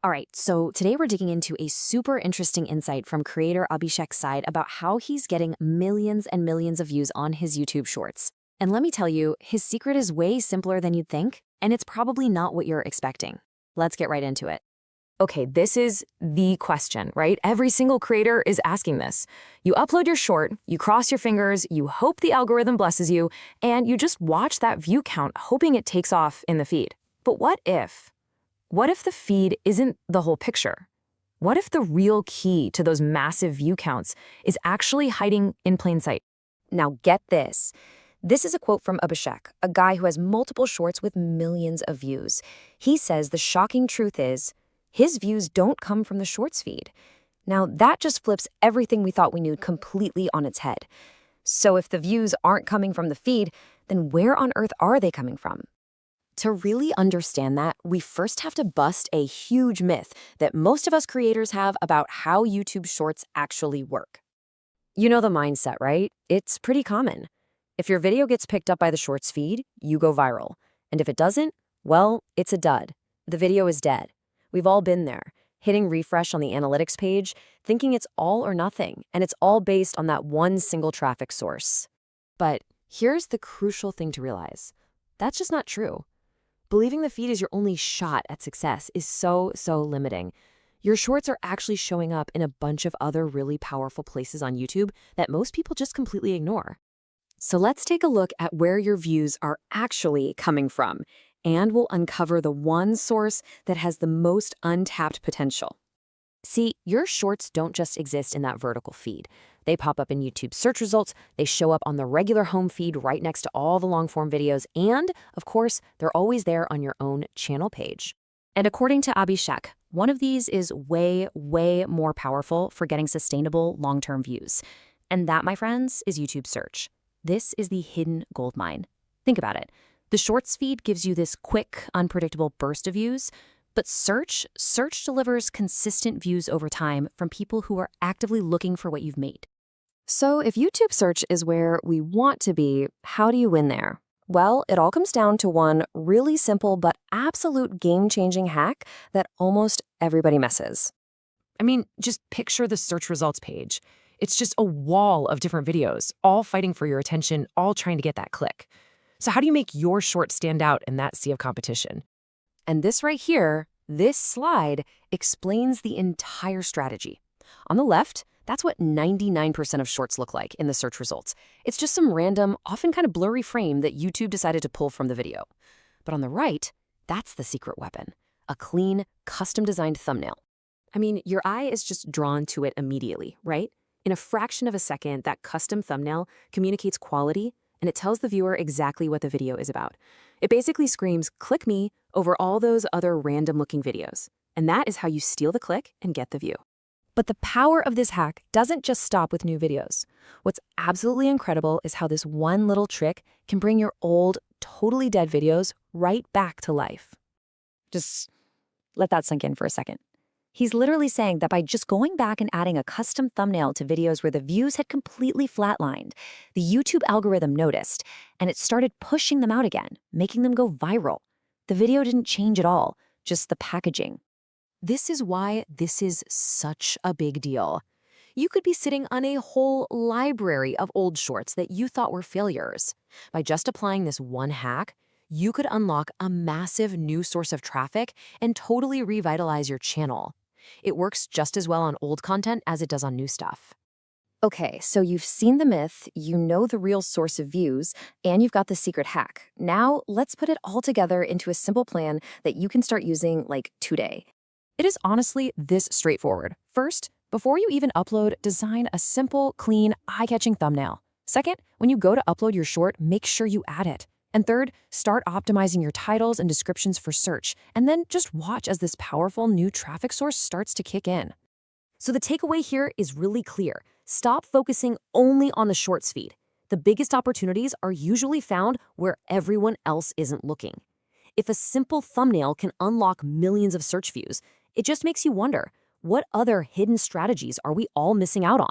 All right, so today we're digging into a super interesting insight from creator Abhishek's side about how he's getting millions and millions of views on his YouTube shorts. And let me tell you, his secret is way simpler than you'd think, and it's probably not what you're expecting. Let's get right into it. Okay, this is the question, right? Every single creator is asking this. You upload your short, you cross your fingers, you hope the algorithm blesses you, and you just watch that view count hoping it takes off in the feed. But what if? What if the feed isn't the whole picture? What if the real key to those massive view counts is actually hiding in plain sight? Now get this. This is a quote from Abhishek, a guy who has multiple shorts with millions of views. He says the shocking truth is his views don't come from the shorts feed. Now that just flips everything we thought we knew completely on its head. So if the views aren't coming from the feed, then where on earth are they coming from? To really understand that, we first have to bust a huge myth that most of us creators have about how YouTube Shorts actually work. You know the mindset, right? It's pretty common. If your video gets picked up by the Shorts feed, you go viral. And if it doesn't, well, it's a dud. The video is dead. We've all been there, hitting refresh on the analytics page, thinking it's all or nothing, and it's all based on that one single traffic source. But here's the crucial thing to realize. That's just not true. Believing the feed is your only shot at success is so limiting. Your shorts are actually showing up in a bunch of other really powerful places on YouTube that most people just completely ignore. So let's take a look at where your views are actually coming from, and we'll uncover the one source that has the most untapped potential. See, your shorts don't just exist in that vertical feed. They pop up in YouTube search results, they show up on the regular home feed right next to all the long-form videos, and, of course, they're always there on your own channel page. And according to Abhishek, one of these is way more powerful for getting sustainable long-term views. And that, my friends, is YouTube search. This is the hidden gold mine. Think about it. The shorts feed gives you this quick, unpredictable burst of views, but search delivers consistent views over time from people who are actively looking for what you've made. So if YouTube search is where we want to be, how do you win there? Well, it all comes down to one really simple but absolute game-changing hack that almost everybody misses. I mean, just picture the search results page. It's just a wall of different videos, all fighting for your attention, all trying to get that click. So how do you make your short stand out in that sea of competition? And this right here, this slide, explains the entire strategy. On the left, that's what 99% of shorts look like in the search results. It's just some random, often kind of blurry frame that YouTube decided to pull from the video. But on the right, that's the secret weapon, a clean, custom-designed thumbnail. I mean, your eye is just drawn to it immediately, right? In a fraction of a second, that custom thumbnail communicates quality, and it tells the viewer exactly what the video is about. It basically screams, "Click me," over all those other random-looking videos. And that is how you steal the click and get the view. But the power of this hack doesn't just stop with new videos. What's absolutely incredible is how this one little trick can bring your old, totally dead videos right back to life. Just let that sink in for a second. He's literally saying that by just going back and adding a custom thumbnail to videos where the views had completely flatlined, the YouTube algorithm noticed, and it started pushing them out again, making them go viral. The video didn't change at all, just the packaging. This is why this is such a big deal. You could be sitting on a whole library of old shorts that you thought were failures. By just applying this one hack, you could unlock a massive new source of traffic and totally revitalize your channel. It works just as well on old content as it does on new stuff. Okay, so you've seen the myth, you know the real source of views, and you've got the secret hack. Now, let's put it all together into a simple plan that you can start using, like, today. It is honestly this straightforward. First, before you even upload, design a simple, clean, eye-catching thumbnail. Second, when you go to upload your short, make sure you add it. And third, start optimizing your titles and descriptions for search, and then just watch as this powerful new traffic source starts to kick in. So the takeaway here is really clear. Stop focusing only on the shorts feed. The biggest opportunities are usually found where everyone else isn't looking. If a simple thumbnail can unlock millions of search views, it just makes you wonder, what other hidden strategies are we all missing out on?